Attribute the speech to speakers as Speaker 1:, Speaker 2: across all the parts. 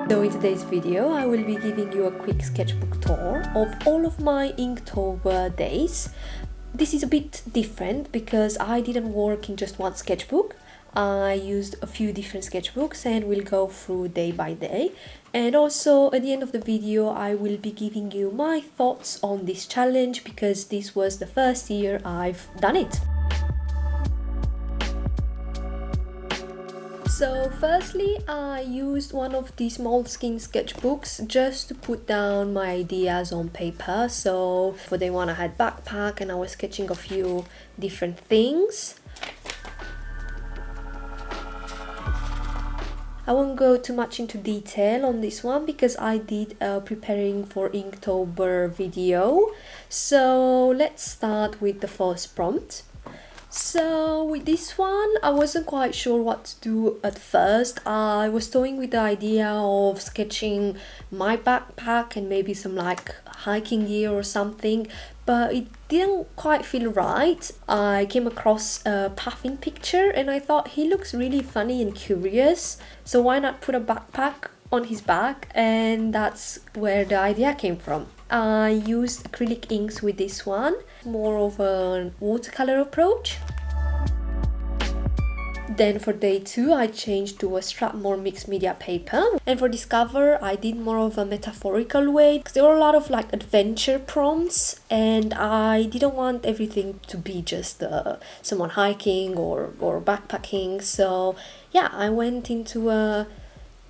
Speaker 1: So in today's video, I will be giving you a quick sketchbook tour of all of my Inktober days. This is a bit different because I didn't work in just one sketchbook. I used a few different sketchbooks and we'll go through day by day. And also at the end of the video, I will be giving you my thoughts on this challenge because this was the first year I've done it. So firstly, I used one of these moleskin sketchbooks just to put down my ideas on paper. So for day one I had backpack and I was sketching a few different things. I won't go too much into detail on this one because I did a preparing for Inktober video. So let's start with the first prompt. So with this one, I wasn't quite sure what to do at first. I was toying with the idea of sketching my backpack and maybe some like hiking gear or something, but it didn't quite feel right. I came across a puffin picture and I thought he looks really funny and curious, so why not put a backpack on his back? And that's where the idea came from. I used acrylic inks with this one, more of a watercolor approach. Then for day two, I changed to a Strathmore mixed media paper. And for this cover, I did more of a metaphorical way because there were a lot of like adventure prompts and I didn't want everything to be just someone hiking or backpacking. So yeah, I went into a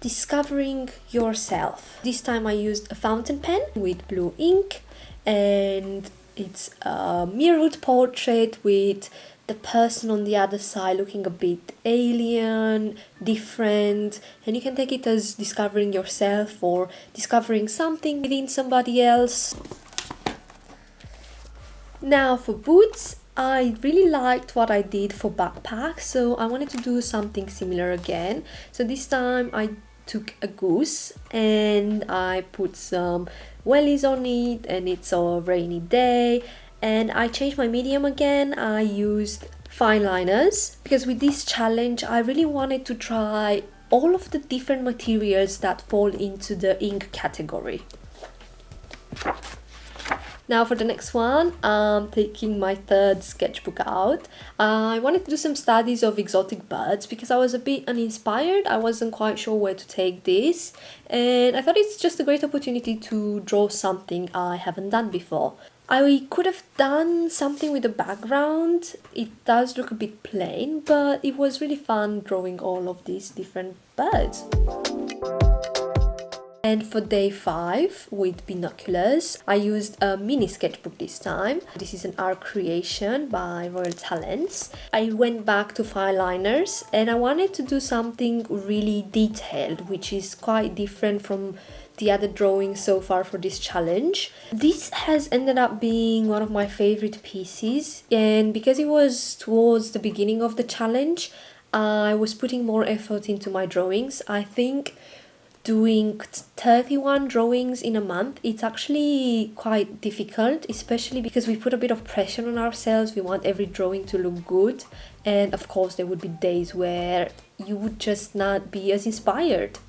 Speaker 1: discovering yourself. This time I used a fountain pen with blue ink and it's a mirrored portrait with the person on the other side looking a bit alien, different, and you can take it as discovering yourself or discovering something within somebody else. Now for boots, I really liked what I did for backpack, so I wanted to do something similar again. So this time I took a goose and I put some wellies on it and it's a rainy day. And I changed my medium again. I used fine liners because with this challenge I really wanted to try all of the different materials that fall into the ink category. Now for the next one, I'm taking my third sketchbook out. I wanted to do some studies of exotic birds because I was a bit uninspired. I wasn't quite sure where to take this and I thought it's just a great opportunity to draw something I haven't done before. I could have done something with the background. It does look a bit plain, but it was really fun drawing all of these different birds. And for day 5 with binoculars, I used a mini sketchbook this time. This is an art creation by Talens. I went back to fine liners and I wanted to do something really detailed, which is quite different from the other drawings so far for this challenge. This has ended up being one of my favorite pieces, and because it was towards the beginning of the challenge, I was putting more effort into my drawings. I think doing 31 drawings in a month, it's actually quite difficult, especially because we put a bit of pressure on ourselves. We want every drawing to look good, and of course there would be days where you would just not be as inspired.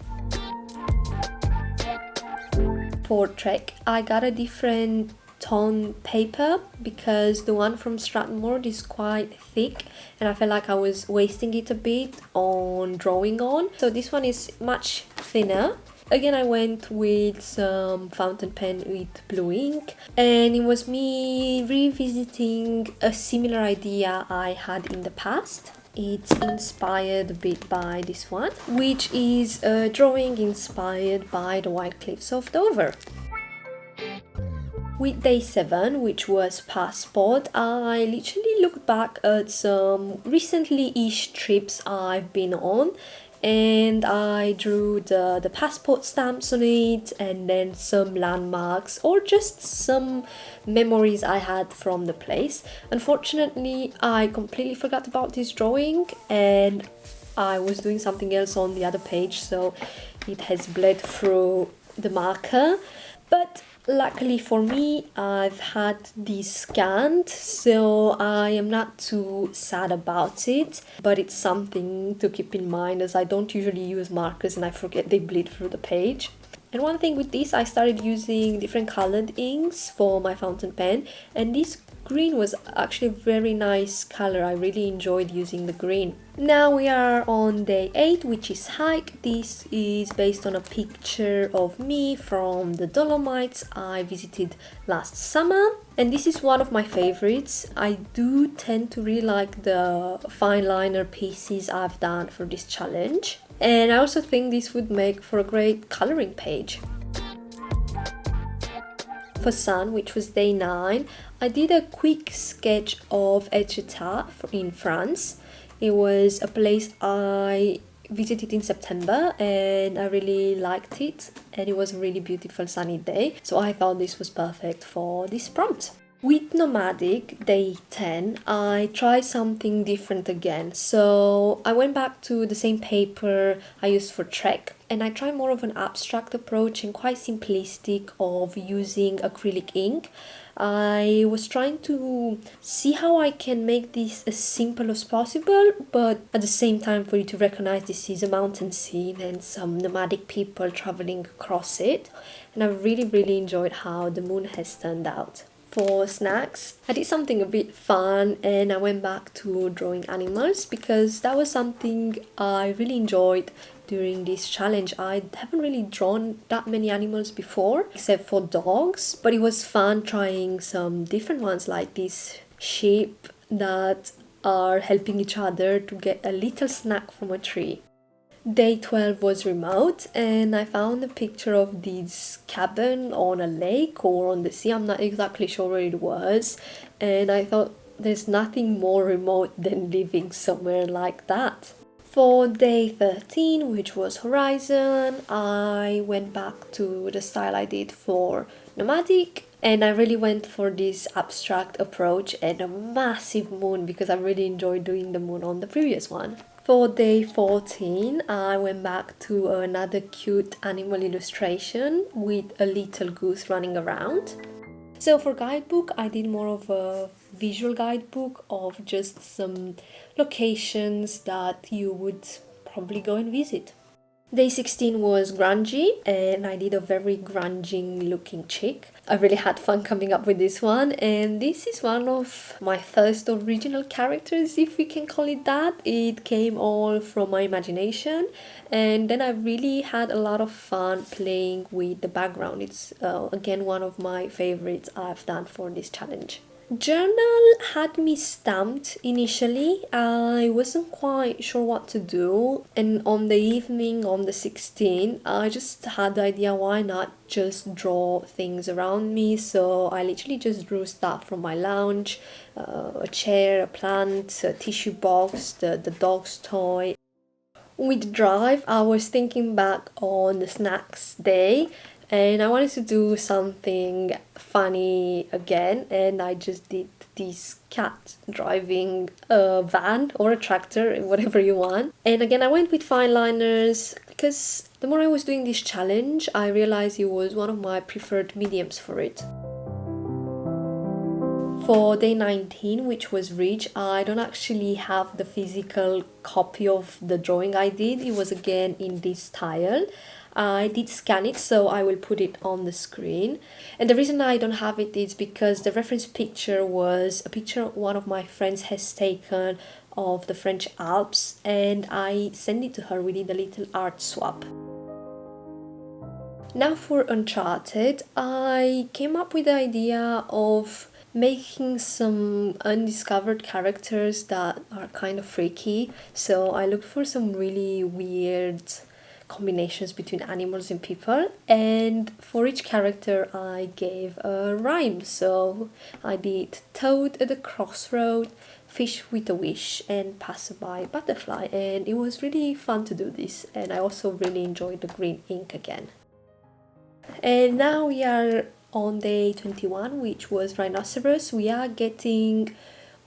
Speaker 1: For Trek, I got a different tone paper because the one from Strathmore is quite thick and I felt like I was wasting it a bit on drawing on. So this one is much thinner. Again, I went with some fountain pen with blue ink and it was me revisiting a similar idea I had in the past. It's inspired a bit by this one, which is a drawing inspired by the White Cliffs of Dover. With day 7, which was passport, I literally looked back at some recently-ish trips I've been on and I drew the passport stamps on it and then some landmarks or just some memories I had from the place. Unfortunately, I completely forgot about this drawing and I was doing something else on the other page, so it has bled through the marker. But Luckily for me, I've had these scanned, so I am not too sad about it, but it's something to keep in mind as I don't usually use markers and I forget they bleed through the page. And one thing with this, I started using different colored inks for my fountain pen, and this green was actually a very nice color. I really enjoyed using the green. Now we are on day 8, which is hike. This is based on a picture of me from the Dolomites I visited last summer, and this is one of my favorites. I do tend to really like the fine liner pieces I've done for this challenge, and I also think this would make for a great coloring page. For Sun, which was day 9, I did a quick sketch of Etretat in France. It was a place I visited in September and I really liked it, and it was a really beautiful sunny day, so I thought this was perfect for this prompt. With Nomadic, day 10, I tried something different again. So I went back to the same paper I used for Trek, and I tried more of an abstract approach and quite simplistic of using acrylic ink. I was trying to see how I can make this as simple as possible, but at the same time for you to recognize this is a mountain scene and some nomadic people traveling across it. And I really enjoyed how the moon has turned out. For snacks, I did something a bit fun and I went back to drawing animals because that was something I really enjoyed during this challenge. I haven't really drawn that many animals before, except for dogs, but it was fun trying some different ones like these sheep that are helping each other to get a little snack from a tree. Day 12 was remote and I found a picture of this cabin on a lake or on the sea. I'm not exactly sure where it was, and I thought there's nothing more remote than living somewhere like that. For day 13, which was Horizon, I went back to the style I did for Nomadic, and I really went for this abstract approach and a massive moon because I really enjoyed doing the moon on the previous one. For day 14, I went back to another cute animal illustration with a little goose running around. So for guidebook, I did more of a visual guidebook of just some locations that you would probably go and visit. Day 16 was grungy and I did a very grungy looking chick. I really had fun coming up with this one, and this is one of my first original characters, if we can call it that. It came all from my imagination, and then I really had a lot of fun playing with the background. It's again one of my favorites I've done for this challenge. Journal had me stumped initially. I wasn't quite sure what to do, and on the evening on the 16th I just had the idea, why not just draw things around me. So I literally just drew stuff from my lounge, a chair, a plant, a tissue box, the dog's toy. With Drive, I was thinking back on the snacks day and I wanted to do something funny again, and I just did this cat driving a van or a tractor, whatever you want. And again, I went with fine liners because the more I was doing this challenge, I realized it was one of my preferred mediums for it. For day 19, which was Reach, I don't actually have the physical copy of the drawing I did. It was again in this style. I did scan it, so I will put it on the screen. And the reason I don't have it is because the reference picture was a picture one of my friends has taken of the French Alps, and I sent it to her. We did a little art swap. Now for Uncharted, I came up with the idea of making some undiscovered characters that are kind of freaky. So I looked for some really weird combinations between animals and people, and for each character I gave a rhyme. So I did Toad at the crossroad, Fish with a wish, and Passerby butterfly, and it was really fun to do this, and I also really enjoyed the green ink again. And now we are on day 21, which was Rhinoceros. We are getting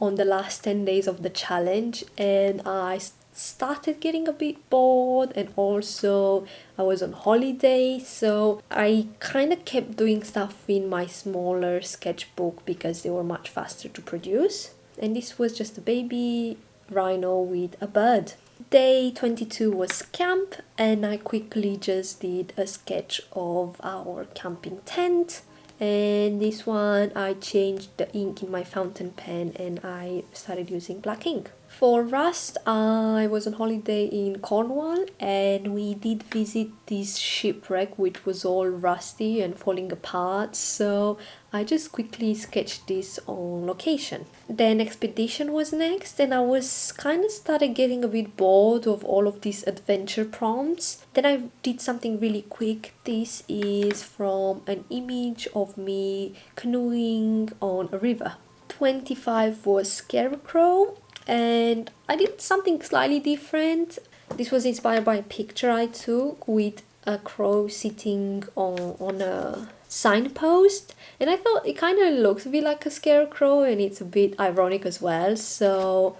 Speaker 1: on the last 10 days of the challenge, and I started getting a bit bored, and also I was on holiday, so I kind of kept doing stuff in my smaller sketchbook because they were much faster to produce. And this was just a baby rhino with a bird. Day 22 was camp, and I quickly just did a sketch of our camping tent. And this one I changed the ink in my fountain pen and I started using black ink. For rust, I was on holiday in Cornwall and we did visit this shipwreck which was all rusty and falling apart, so I just quickly sketched this on location. Then expedition was next, and I was kind of started getting a bit bored of all of these adventure prompts. Then I did something really quick. This is from an image of me canoeing on a river. 25 was scarecrow, and I did something slightly different. This was inspired by a picture I took with a crow sitting on a signpost, and I thought it kind of looks a bit like a scarecrow and it's a bit ironic as well, so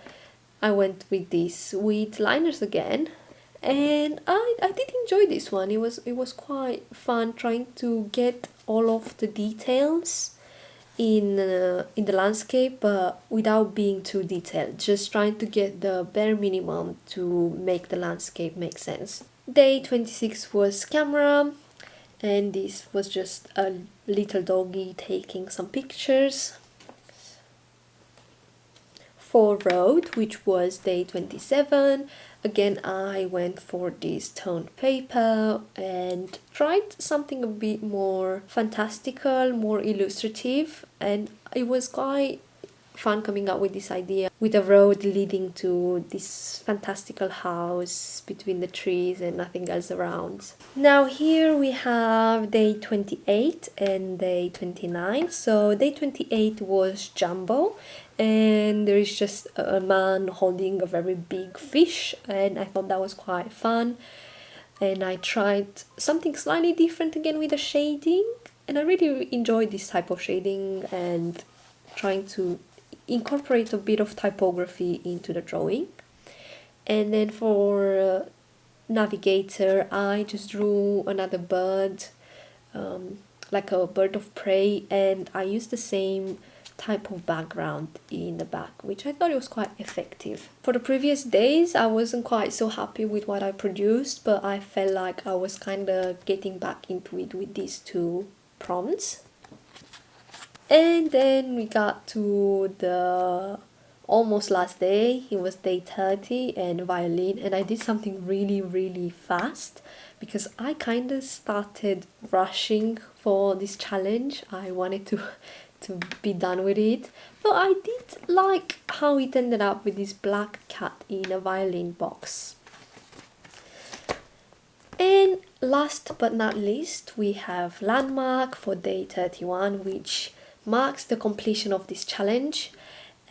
Speaker 1: I went with this with liners again. And I did enjoy this one. It was quite fun trying to get all of the details in the landscape, but without being too detailed, just trying to get the bare minimum to make the landscape make sense. Day 26 was camera, and this was just a little doggy taking some pictures. For road, which was day 27, again I went for this toned paper and tried something a bit more fantastical, more illustrative, and it was quite fun coming up with this idea with a road leading to this fantastical house between the trees and nothing else around. Now here we have day 28 and day 29. So day 28 was jumbo, and there is just a man holding a very big fish, and I thought that was quite fun. And I tried something slightly different again with the shading, and I really enjoyed this type of shading and trying to incorporate a bit of typography into the drawing. And then for navigator, I just drew another bird, like a bird of prey, and I used the same type of background in the back, which I thought it was quite effective. For the previous days, I wasn't quite so happy with what I produced, but I felt like I was kind of getting back into it with these two prompts. And then we got to the almost last day. It was day 30 and violin, and I did something really fast because I kind of started rushing for this challenge. I wanted to be done with it, but I did like how it ended up with this black cat in a violin box. And last but not least, we have landmark for day 31, which marks the completion of this challenge.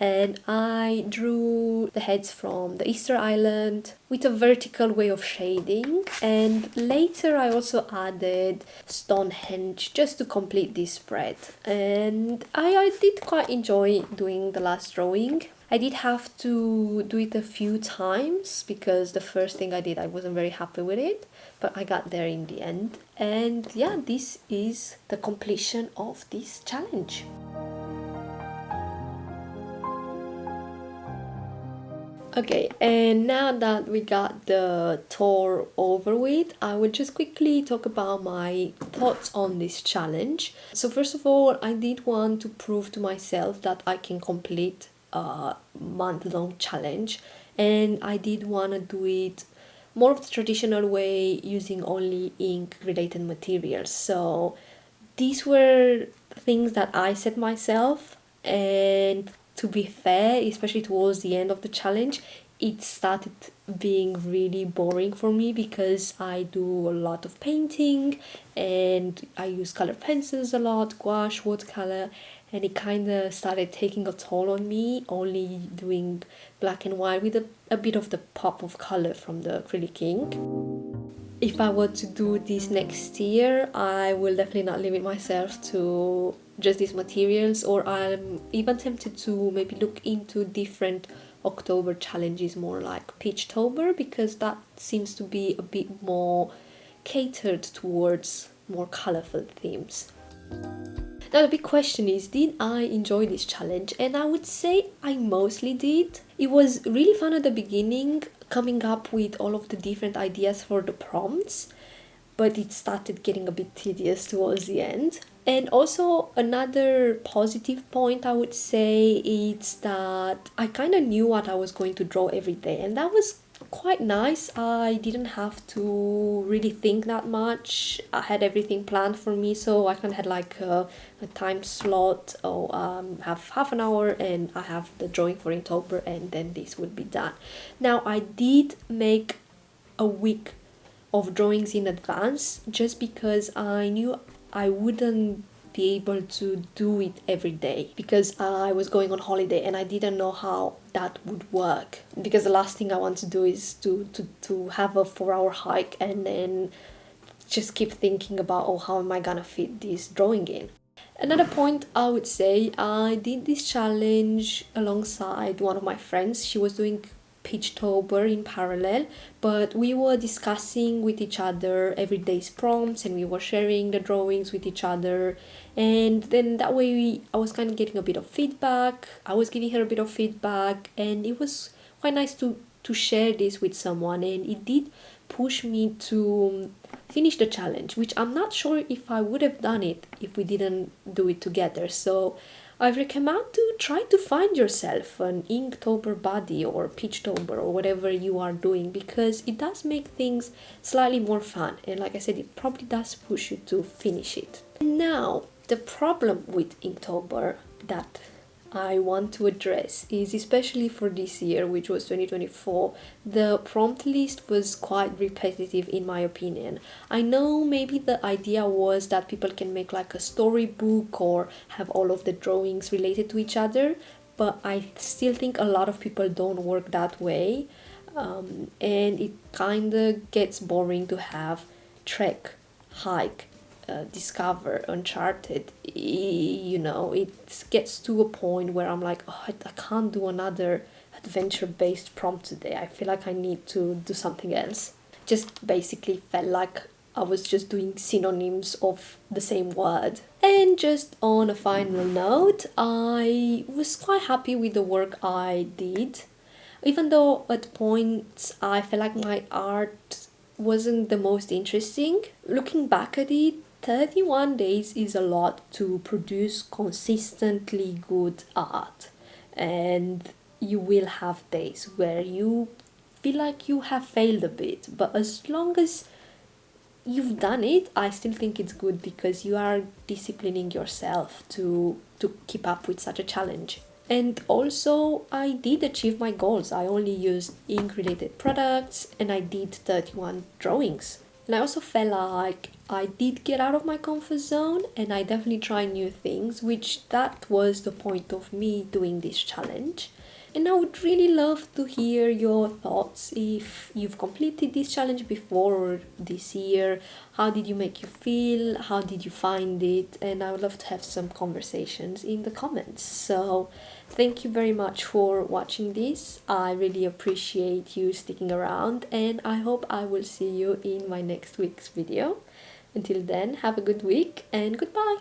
Speaker 1: And I drew the heads from the Easter Island with a vertical way of shading, and later I also added Stonehenge just to complete this spread. And I did quite enjoy doing the last drawing. I did have to do it a few times because the first thing I did I wasn't very happy with it, but I got there in the end. And yeah, this is the completion of this challenge. Okay, and now that we got the tour over with, I will just quickly talk about my thoughts on this challenge. So first of all, I did want to prove to myself that I can complete a month-long challenge, and I did want to do it more of the traditional way, using only ink-related materials. So these were things that I set myself, and to be fair, especially towards the end of the challenge, it started being really boring for me because I do a lot of painting and I use colored pencils a lot, gouache, watercolor, and it kind of started taking a toll on me, only doing black and white with a bit of the pop of color from the acrylic ink. If I were to do this next year, I will definitely not limit myself to just these materials, or I'm even tempted to maybe look into different October challenge is more like Peachtober, because that seems to be a bit more catered towards more colorful themes. Now the big question is, did I enjoy this challenge? And I would say I mostly did. It was really fun at the beginning, coming up with all of the different ideas for the prompts, but it started getting a bit tedious towards the end. And also another positive point I would say is that I kind of knew what I was going to draw every day, and that was quite nice. I didn't have to really think that much. I had everything planned for me, so I kind of had like a time slot, or have half an hour and I have the drawing for Inktober, and then this would be done. Now I did make a week of drawings in advance, just because I knew I wouldn't be able to do it every day, because I was going on holiday and I didn't know how that would work, because the last thing I want to do is to have a 4-hour hike and then just keep thinking about, oh, how am I gonna fit this drawing in. Another point I would say, I did this challenge alongside one of my friends. She was doing Peachtober in parallel, but we were discussing with each other every day's prompts, and we were sharing the drawings with each other, and then that way I was kind of getting a bit of feedback, I was giving her a bit of feedback, and it was quite nice to share this with someone, and it did push me to finish the challenge, which I'm not sure if I would have done it if we didn't do it together. So I recommend to try to find yourself an Inktober buddy or Peachtober or whatever you are doing, because it does make things slightly more fun, and like I said, it probably does push you to finish it. Now, the problem with Inktober that I want to address is, especially for this year, which was 2024, the prompt list was quite repetitive in my opinion. I know maybe the idea was that people can make like a storybook or have all of the drawings related to each other, but I still think a lot of people don't work that way, and it kind of gets boring to have trek, hike, discover, uncharted. You know, it gets to a point where I'm like, oh, I can't do another adventure based prompt today. I feel like I need to do something else. Just basically felt like I was just doing synonyms of the same word. And just on a final note, I was quite happy with the work I did, even though at points I felt like my art wasn't the most interesting. Looking back at it, 31 days is a lot to produce consistently good art, and you will have days where you feel like you have failed a bit, but as long as you've done it, I still think it's good, because you are disciplining yourself to keep up with such a challenge. And also, I did achieve my goals. I only used ink related products and I did 31 drawings. And I also felt like I did get out of my comfort zone, and I definitely tried new things, which that was the point of me doing this challenge. And I would really love to hear your thoughts if you've completed this challenge before or this year. How did you make you feel? How did you find it? And I would love to have some conversations in the comments. So thank you very much for watching this. I really appreciate you sticking around, and I hope I will see you in my next week's video. Until then, have a good week and goodbye!